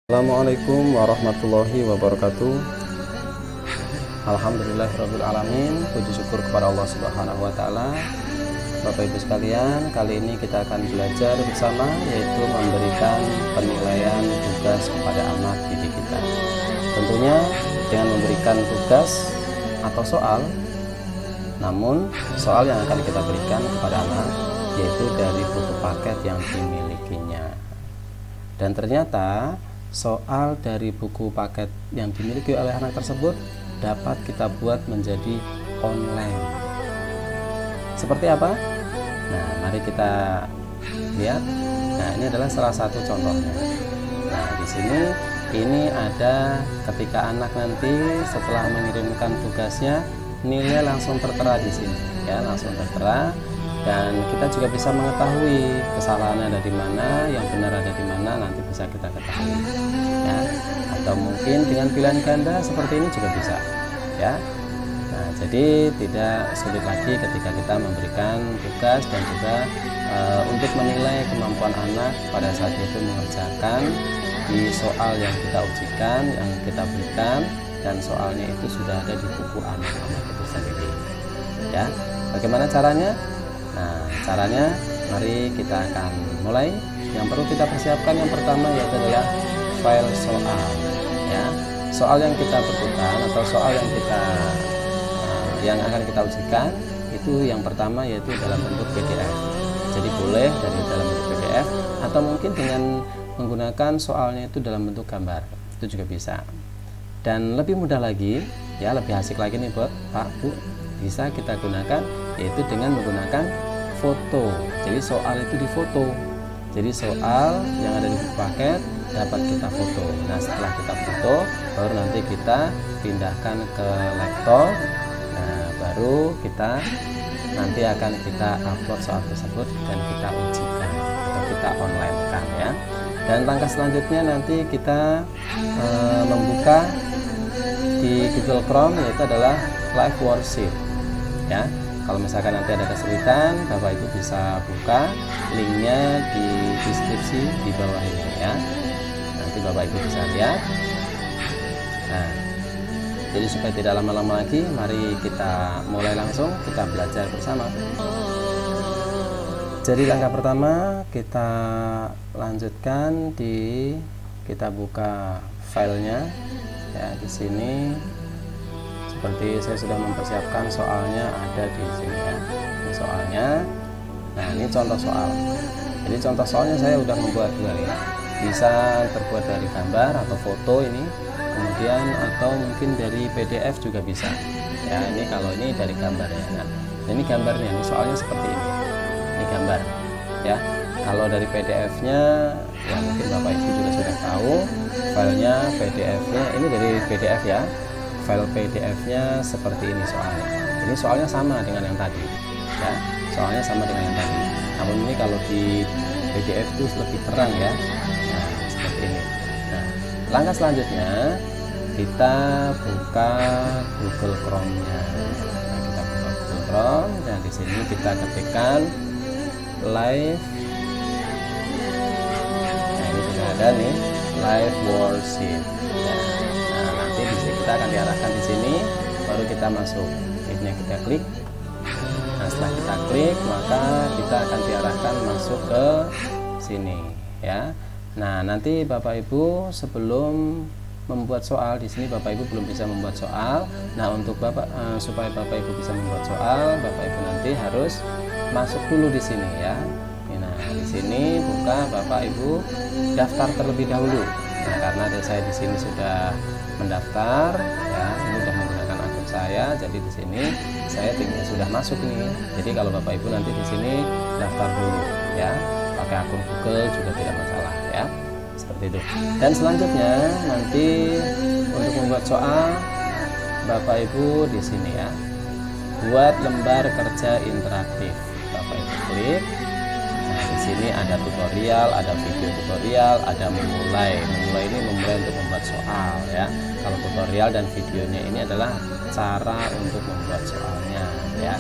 Assalamualaikum warahmatullahi wabarakatuh. Alhamdulillahirabbil alamin. Puji syukur kepada Allah Subhanahu wa taala. Bapak Ibu sekalian, kali ini kita akan belajar bersama, yaitu memberikan penilaian tugas kepada anak didik kita. Tentunya dengan memberikan tugas atau soal, namun soal yang akan kita berikan kepada anak yaitu dari buku paket yang dimilikinya. Dan ternyata soal dari buku paket yang dimiliki oleh anak tersebut dapat kita buat menjadi online. Seperti apa? Nah, mari kita lihat. Nah, ini adalah salah satu contohnya. Nah, di sini ini ada ketika anak nanti setelah mengirimkan tugasnya, nilai langsung tertera di sini, ya, langsung tertera. Dan kita juga bisa mengetahui kesalahannya ada di mana, yang benar ada di mana, nanti bisa kita ketahui, ya. Atau mungkin dengan pilihan ganda seperti ini juga bisa, ya. Nah, jadi tidak sulit lagi ketika kita memberikan tugas dan juga untuk menilai kemampuan anak pada saat itu mengerjakan di soal yang kita ujikan, yang kita berikan, dan soalnya itu sudah ada di buku anak-anak itu sendiri, ya. Bagaimana caranya? Nah, caranya mari kita akan mulai. Yang perlu kita persiapkan yang pertama yaitu adalah file soal, ya. Soal yang kita butuhkan atau soal yang akan kita ujikan itu yang pertama yaitu dalam bentuk PDF. Jadi boleh dari dalam bentuk PDF atau mungkin dengan menggunakan soalnya itu dalam bentuk gambar. Itu juga bisa. Dan lebih mudah lagi, ya, lebih asik lagi nih buat Pak Bu, bisa kita gunakan yaitu dengan menggunakan foto. Jadi soal itu difoto. Jadi soal yang ada di buku paket dapat kita foto. Nah, setelah kita foto, baru nanti kita pindahkan ke laptop. Nah, baru kita nanti akan kita upload soal tersebut dan kita ujikan atau kita online kan, ya. Dan langkah selanjutnya nanti kita membuka di Google Chrome yaitu adalah live worksheet, ya. Kalau misalkan nanti ada kesulitan, Bapak Ibu bisa buka linknya di deskripsi di bawah ini, ya. Nanti Bapak Ibu bisa lihat. Nah, jadi supaya tidak lama-lama lagi, mari kita mulai langsung, kita belajar bersama. Jadi langkah pertama kita lanjutkan kita buka filenya, ya. Di sini seperti saya sudah mempersiapkan soalnya ada di sini, ya. Ini soalnya. Nah, ini contoh soal. Jadi contoh soalnya saya sudah membuat dua, ya. Bisa terbuat dari gambar atau foto ini, kemudian atau mungkin dari PDF juga bisa. Ya, ini kalau ini dari gambar, ya. Nah, ini gambarnya, ini soalnya seperti ini. Ini gambar, ya. Kalau dari PDF-nya, ya mungkin Bapak Ibu juga sudah tahu filenya PDF-nya ini dari PDF, ya. File PDF-nya seperti ini soalnya. Ini soalnya sama dengan yang tadi, ya. Soalnya sama dengan yang tadi. Namun ini kalau di PDF itu lebih terang, ya. Nah, seperti ini. Nah, langkah selanjutnya kita buka Google Chrome-nya. Nah, kita buka Google Chrome dan di sini kita ketikkan live. Nah, ini sudah ada nih live worksheet, ya. Kita akan diarahkan di sini, baru kita masuk. Linknya kita klik. Nah, setelah kita klik, maka kita akan diarahkan masuk ke sini, ya. Nah, nanti Bapak Ibu sebelum membuat soal di sini, Bapak Ibu belum bisa membuat soal. Nah, untuk supaya Bapak Ibu bisa membuat soal, Bapak Ibu nanti harus masuk dulu di sini, ya. Nah, di sini buka Bapak Ibu daftar terlebih dahulu. Nah, karena saya di sini sudah mendaftar, ya, ini sudah menggunakan akun saya, jadi di sini saya sudah masuk nih. Jadi kalau Bapak Ibu nanti di sini daftar dulu, ya, pakai akun Google juga tidak masalah, ya, seperti itu. Dan selanjutnya nanti untuk membuat soal, Bapak Ibu di sini, ya, buat lembar kerja interaktif. Bapak Ibu klik. Nah, di sini ada tutorial, ada video tutorial, ada memulai. Memulai ini memulai untuk membuat soal, ya. Kalau tutorial dan videonya ini adalah cara untuk membuat soalnya, ya.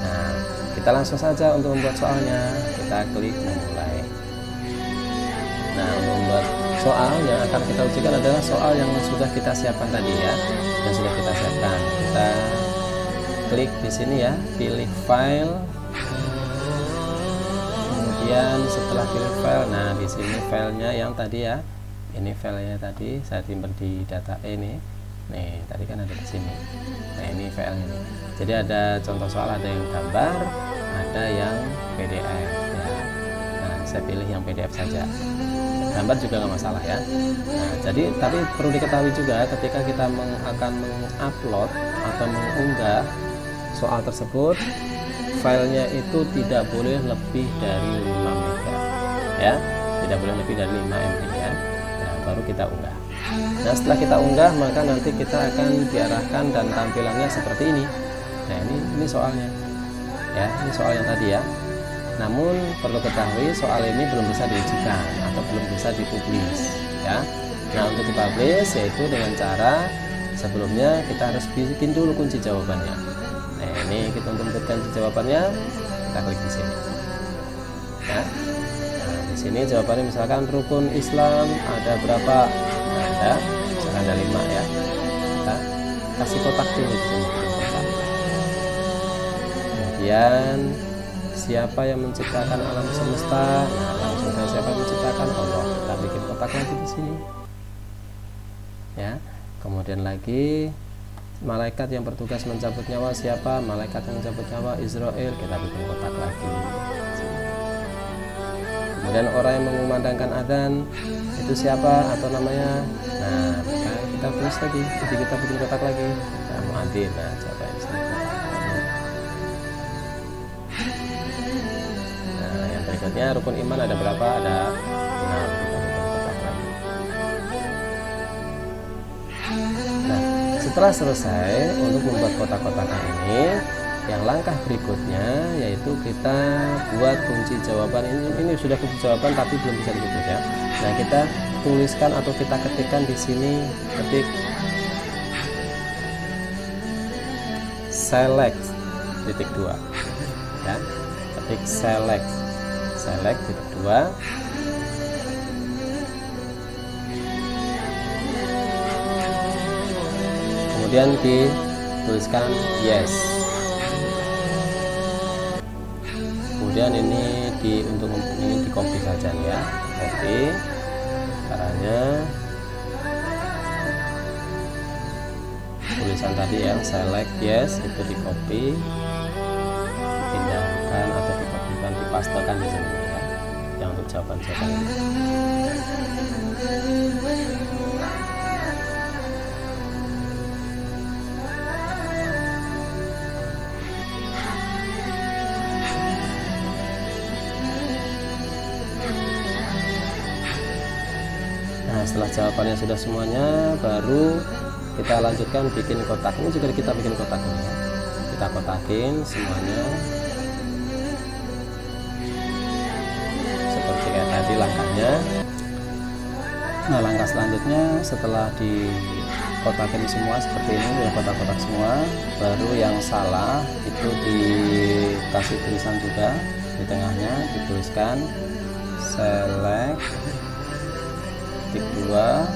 Nah, kita langsung saja untuk membuat soalnya. Kita klik memulai. Nah, untuk membuat soal yang akan kita ujikan adalah soal yang sudah kita siapkan tadi ya, yang sudah kita siapkan. Kita klik di sini ya, pilih file. Kemudian setelah pilih file, nah di sini filenya yang tadi ya, ini filenya tadi saya simpan di data ini. Nih tadi kan ada di sini. Nah ini filenya nih. Jadi ada contoh soal, ada yang gambar, ada yang PDF ya. Nah saya pilih yang PDF saja. Gambar juga nggak masalah ya. Nah jadi tapi perlu diketahui juga ketika kita akan mengupload atau mengunggah soal tersebut, filenya itu tidak boleh lebih dari 5 MB ya, tidak boleh lebih dari 5 MB ya. Nah baru kita unggah. Nah setelah kita unggah, maka nanti kita akan diarahkan dan tampilannya seperti ini. Nah ini soalnya ya, ini soal yang tadi ya. Namun perlu ketahui soal ini belum bisa diujikan atau belum bisa dipublis ya. Nah untuk dipublis yaitu dengan cara sebelumnya kita harus bikin dulu kunci jawabannya. Nah ini kita untuk kunci jawabannya, kita klik di sini ya. Nah di sini jawabannya misalkan rukun Islam ada berapa? Nah, ada misalkan ada 5 ya. Kita kasih kotak dulu di sini, kotak. Kemudian siapa yang menciptakan alam semesta? Nah, alam semesta siapa yang menciptakan? Allah. Kita bikin kotak lagi di sini. Ya. Kemudian lagi malaikat yang bertugas mencabut nyawa siapa? Malaikat yang mencabut nyawa Israel. Kita bikin kotak lagi. Kemudian orang yang mengumandangkan adzan itu siapa atau namanya? Nah, kita tulis lagi. Jadi kita bikin kotak lagi. Nah, muadzin. Nah, coba di sini. Berikutnya rukun iman ada berapa? Ada 6. Kita bikin kotak lagi. Nah setelah selesai untuk membuat kotak-kotaknya ini, yang langkah berikutnya yaitu kita buat kunci jawaban. Ini sudah kunci jawaban tapi belum bisa dipublis ya. Nah kita tuliskan atau kita ketikkan di sini, ketik select titik 2 ya, ketik select titik 2. Kemudian dituliskan yes. Kemudian ini untuk ini di copy saja ya, copy. Caranya tulisan tadi yang select yes itu di copy, dipindahkan atau dikopikan, dipastekan di sini ya, yang untuk jawaban-jawaban ini. Nah setelah jawabannya sudah semuanya, baru kita lanjutkan bikin kotak. Ini juga kita bikin kotaknya ya. Kita kotakin semuanya seperti kayak tadi langkahnya. Nah langkah selanjutnya setelah dikotakin semua seperti ini ya, kotak-kotak semua, baru yang salah itu dikasih tulisan juga di tengahnya, dituliskan select titik 2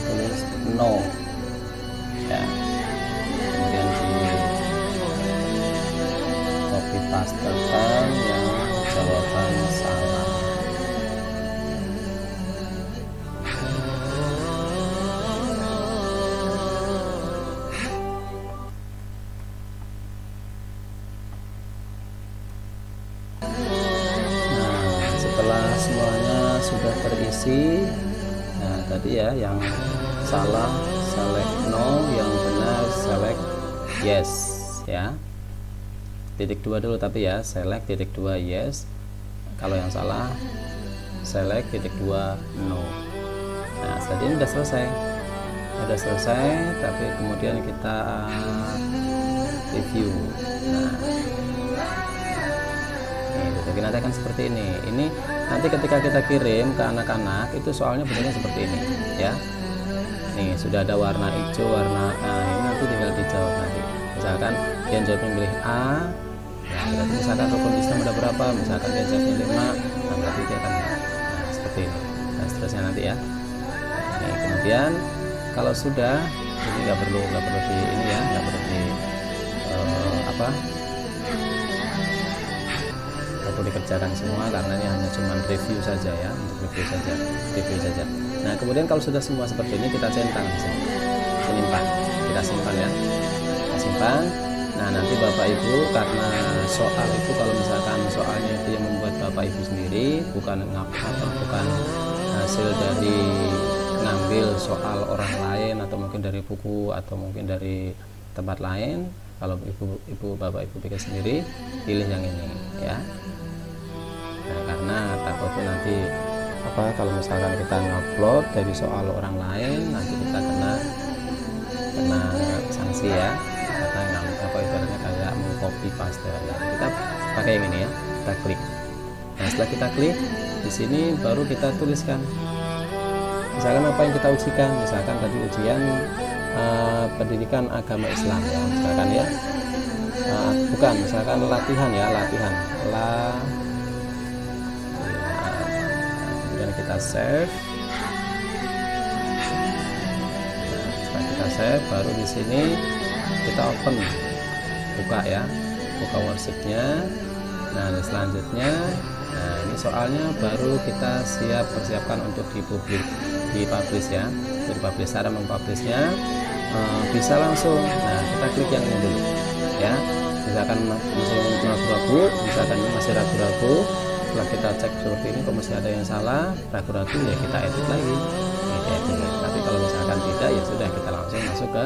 tulis no ya, kemudian di copy pastekan yang jawaban salah. Nah setelah semuanya sudah terisi, nah tadi ya yang salah select no, yang benar select yes ya. Titik 2 dulu tapi ya, select titik 2 yes, kalau yang salah select titik 2 no. Nah saat ini sudah selesai, tapi kemudian kita review. Nah ini nanti akan seperti ini. Ini nanti ketika kita kirim ke anak-anak itu soalnya bentuknya seperti ini ya. Nih sudah ada warna hijau, warna ini nanti tinggal dijawab nanti. Misalkan dia jawabnya milih A, ya berarti misalkan rukun Islam ada berapa, misalkan dia jawabnya 5, nah berarti dia akan nah seperti seterusnya nanti ya. Nah, ini kemudian kalau sudah ini nggak perlu di ini ya, nggak perlu di apa, nggak perlu dikerjakan semua karena ini hanya cuma review saja ya, untuk review saja. Nah kemudian kalau sudah semua seperti ini kita centang di sini, kita simpan ya, kita simpan. Nah nanti Bapak Ibu, karena soal itu kalau misalkan soalnya itu yang membuat Bapak Ibu sendiri, bukan hasil dari ngambil soal orang lain atau mungkin dari buku atau mungkin dari tempat lain. Kalau Bapak Ibu bikin sendiri, pilih yang ini ya. Nah, karena takutnya nanti kalau misalkan kita ngupload dari soal orang lain, nanti kita kena sanksi ya, karena ibaratnya kayak mengcopy paste ya. Kita pakai yang ini ya, kita klik. Nah setelah kita klik di sini baru kita tuliskan misalkan apa yang kita ujikan. Misalkan tadi ujian pendidikan agama Islam ya, misalkan ya, bukan, misalkan latihan ya, kemudian kita save. Nah, setelah kita save baru di sini kita open, buka worksheetnya. Nah selanjutnya, nah ini soalnya baru kita persiapkan untuk dipublish ya. Untuk dipublish, cara mempublishnya bisa langsung. Nah kita klik yang ini dulu ya. Misalkan masih ragu-ragu, setelah kita cek seperti ini kok masih ada yang salah, ragu-ragu ya kita edit lagi. Tapi kalau misalkan tidak ya sudah, kita langsung masuk ke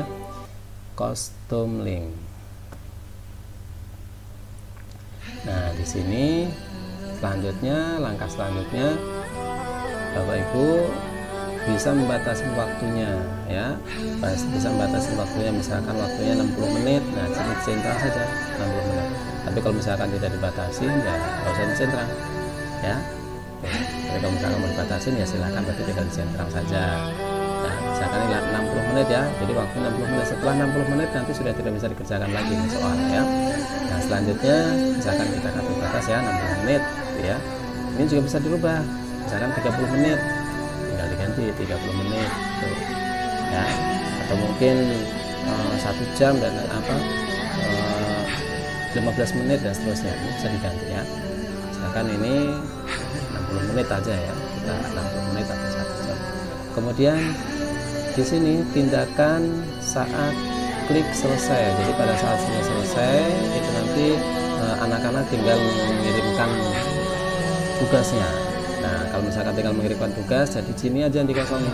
custom link. Nah di sini langkah selanjutnya Bapak Ibu bisa membatasi waktunya ya, misalkan waktunya 60 menit. Nah sini centang saja 60 menit. Tapi kalau misalkan tidak dibatasi ya nggak usah dicentrang ya. Tapi kalau misalkan mau dibatasin ya silakan, berarti tinggal dicentrang saja. Nah misalkan ini 60 menit ya, jadi waktu 60 menit. Setelah 60 menit nanti sudah tidak bisa dikerjakan lagi soal ya. Nah selanjutnya misalkan kita kasih batas ya 60 menit ya. Ini juga bisa dirubah, misalkan 30 menit tinggal diganti 30 menit tuh ya, atau mungkin 1 jam dan 15 menit dan seterusnya, ini bisa diganti ya. Misalkan ini 60 menit aja ya, kita 60 menit atau 1 jam. Kemudian di sini tindakan saat klik selesai. Jadi pada saat sudah selesai itu nanti anak-anak tinggal mengirimkan tugasnya. Nah kalau misalkan tinggal mengirimkan tugas, jadi sini aja yang dikosongin.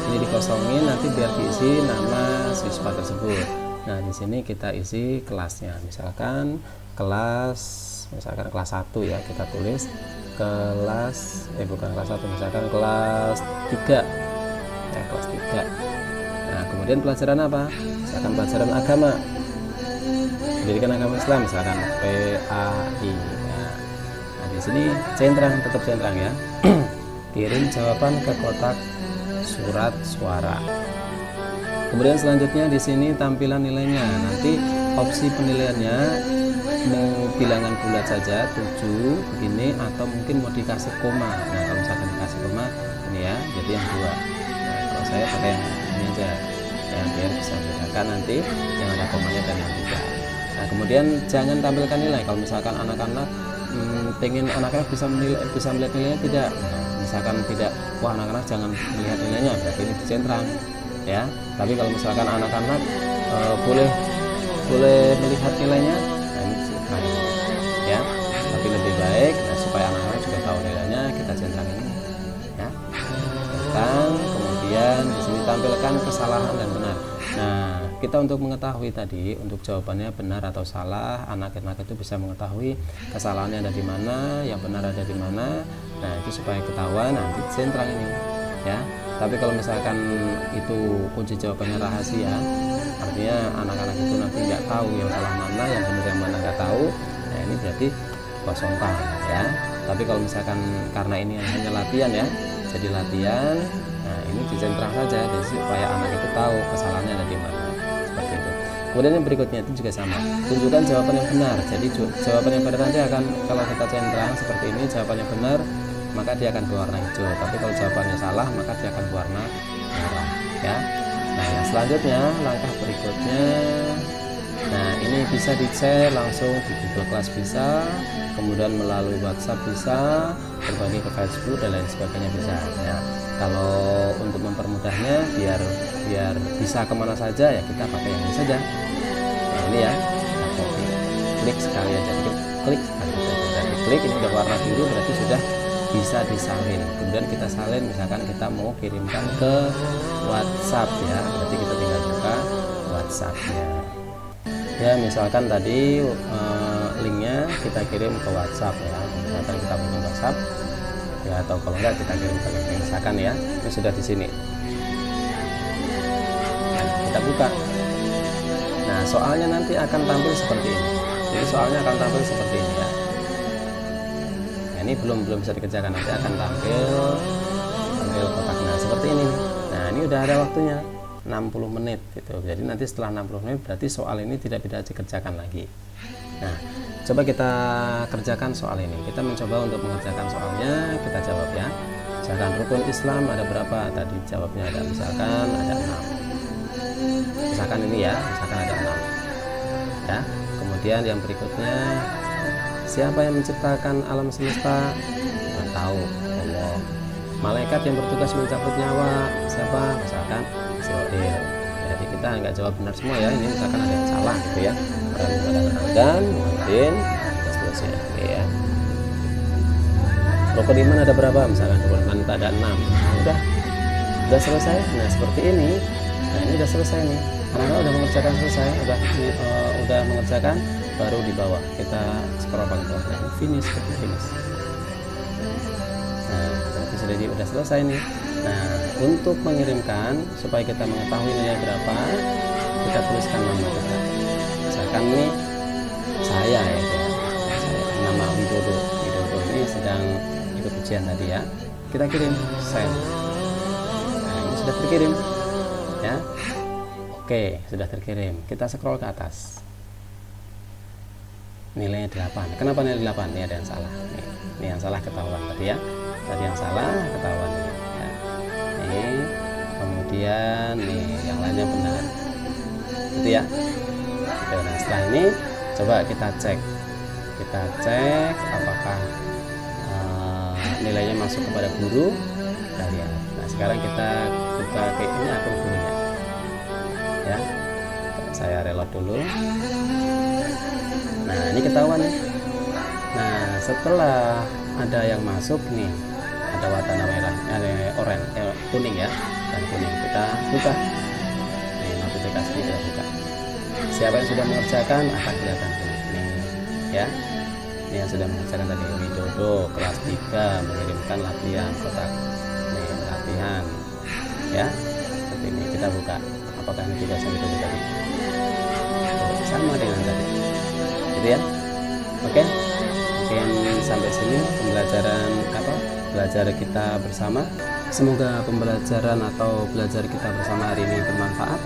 Ini dikosongin, nanti biar diisi nama siswa tersebut. Nah di sini kita isi kelasnya. Misalkan kelas 1 ya, kita tulis bukan kelas 1, misalkan kelas 3 ya, kelas 3. Nah kemudian pelajaran apa? Misalkan pelajaran agama, pendidikan agama Islam, misalkan PAI ya. Nah di sini tetap centrang ya. Kirim jawaban ke kotak surat suara. Kemudian selanjutnya di sini tampilan nilainya. Nanti opsi penilaiannya mau bilangan bulat saja 7 begini, atau mungkin mau dikasih koma. Nah kalau misalkan dikasih koma ini ya, jadi yang 2. Nah kalau saya pakai yang ini aja ya, biar bisa bedakan nanti yang ada komanya dan yang tidak. Nah kemudian jangan tampilkan nilai. Kalau misalkan anak-anak pengen anak-anak bisa melihat nilainya, tidak. Nah, misalkan tidak, anak-anak jangan melihat nilainya, berarti ini dicentrang ya. Tapi kalau misalkan anak-anak boleh melihat nilainya, nah ini centrang ya. Tapi lebih baik supaya anak-anak juga tahu nilainya, kita centrang ini ya. Centrang, kemudian di sini tampilkan kesalahan dan benar. Nah kita untuk mengetahui tadi, untuk jawabannya benar atau salah, anak-anak itu bisa mengetahui kesalahannya ada di mana, yang benar ada di mana. Nah itu supaya ketahuan, nanti centrang ini ya. Tapi kalau misalkan itu kunci jawabannya rahasia, artinya anak-anak itu nanti nggak tahu yang salah mana, yang benar yang mana nggak tahu. Nah ini berarti kosongkan ya. Tapi kalau misalkan karena ini hanya latihan ya, jadi latihan, nah ini dicentrang saja, jadi supaya anak itu tahu kesalahannya ada di mana, seperti itu. Kemudian yang berikutnya itu juga sama, tunjukkan jawaban yang benar. Jadi jawaban yang benar nanti akan, kalau kita centrang seperti ini, jawaban yang benar maka dia akan berwarna hijau. Tapi kalau jawabannya salah, maka dia akan berwarna merah ya. Nah, yang selanjutnya, langkah berikutnya, nah ini bisa di-share langsung di Google Class bisa, kemudian melalui WhatsApp bisa, berbagi ke Facebook dan lain sebagainya bisa ya. Kalau untuk mempermudahnya biar bisa kemana saja ya, kita pakai yang ini saja. Nah, ini ya, kita copy, klik sekali aja, klik sekali aja, klik ini udah warna biru berarti sudah bisa disalin. Kemudian kita salin, misalkan kita mau kirimkan ke WhatsApp ya, berarti kita tinggal buka WhatsAppnya ya. Misalkan tadi linknya kita kirim ke WhatsApp ya, misalkan kita punya WhatsApp ya, atau kalau enggak kita kirim ke link misalkan ya, ini sudah di sini. Nah, kita buka. Nah, soalnya nanti akan tampil seperti ini. Jadi soalnya akan tampil seperti ini ya. Nah, ini belum bisa dikerjakan, nanti akan tampil kotaknya seperti ini. Nah, ini udah ada waktunya 60 menit gitu. Jadi nanti setelah 60 menit berarti soal ini tidak bisa dikerjakan lagi. Nah, coba kita kerjakan soal ini. Kita mencoba untuk mengerjakan soalnya, kita jawab ya. Misalkan rukun Islam ada berapa? Tadi jawabnya ada, misalkan ada 6. Misalkan ini ya, misalkan ada 6 ya. Kemudian yang berikutnya, siapa yang menciptakan alam semesta? Nggak tahu, Allah. Malaikat yang bertugas mencabut nyawa siapa? Misalkan Israil. Jadi kita nggak jawab benar semua ya, ini misalkan ada yang salah gitu ya. Dan mungkin seterusnya ya. Rukun iman ada berapa? Misalkan rukun iman ada 6. Udah selesai. Nah, seperti ini. Nah, ini udah selesai nih. Anak-anak udah mengerjakan selesai, udah mengerjakan, baru di bawah kita scroll ke bawah dan finish. Nah, berarti sudah selesai nih. Nah, untuk mengirimkan supaya kita mengetahui nilai berapa, kita tuliskan nama kita. Misalkan nih saya ya, nama Widodo ini sedang ikut ujian tadi ya. Kita kirim send. Nah, ini sudah terkirim ya. Oke, sudah terkirim. Kita scroll ke atas. Nilainya 8. Kenapa nilai 8? Ini ada yang salah. Ini yang salah ketahuan tadi ya. Tadi yang salah ketahuan ya. Ini kemudian nih yang lainnya benar. Gitu ya. Oke, nah setelah ini coba kita cek. Kita cek apakah nilainya masuk kepada guru. Kita lihat. Nah, sekarang kita buka ke ini akun gurunya. Ya, saya reload dulu. Nah, ini ketahuan nih. Nah, setelah ada yang masuk nih, ada warna merah, ada oranye, kuning ya, dan kuning. Kita buka. Nih, notifikasi kita buka. Siapa yang sudah mengerjakan akan kelihatan kuning. Nih, ya. Ini yang sudah mengerjakan tadi, Widodo kelas 3 mengirimkan latihan kotak. Nih, latihan. Ya. Seperti ini kita buka. Apakah ini juga sama itu tadi? Sama dengan tadi, gitu ya. Oke, mungkin sampai sini pembelajaran belajar kita bersama. Semoga pembelajaran atau belajar kita bersama hari ini bermanfaat,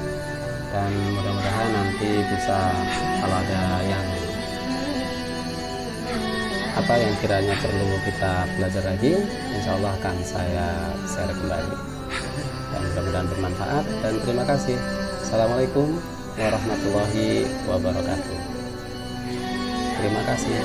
dan mudah-mudahan nanti bisa, kalau ada yang yang kiranya perlu kita belajar lagi, insya Allah akan saya share kembali. Dan mudah-mudahan bermanfaat, dan terima kasih. Assalamualaikum warahmatullahi wabarakatuh. Terima kasih.